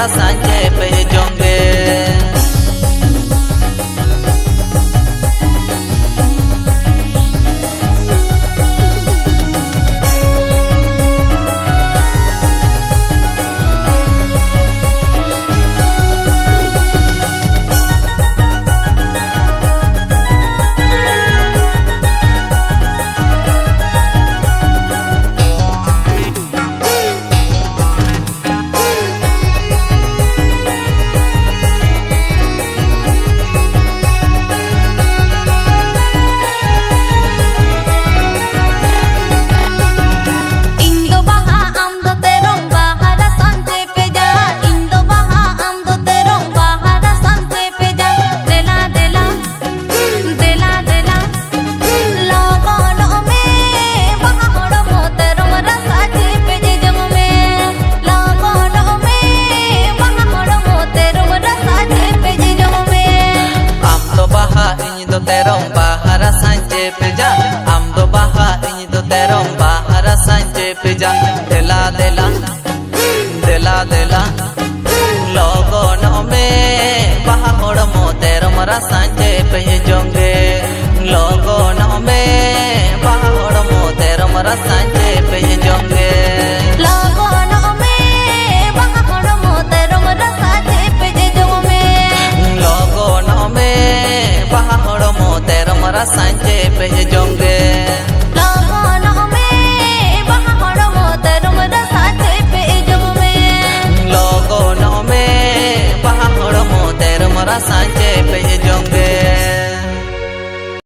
mara sanje pe jonge terong bahara sanje peja amdo baha ini do terong bahara sanje peja dela dela dela dela logo no me baha horo mo tero mara sanje pe jonge logo no me baha horo mo tero mara sanje pe jonge logo no me baha horo mo tero mara sanje pe jonge logo no me baha horo mo tero mara sanje pe jonge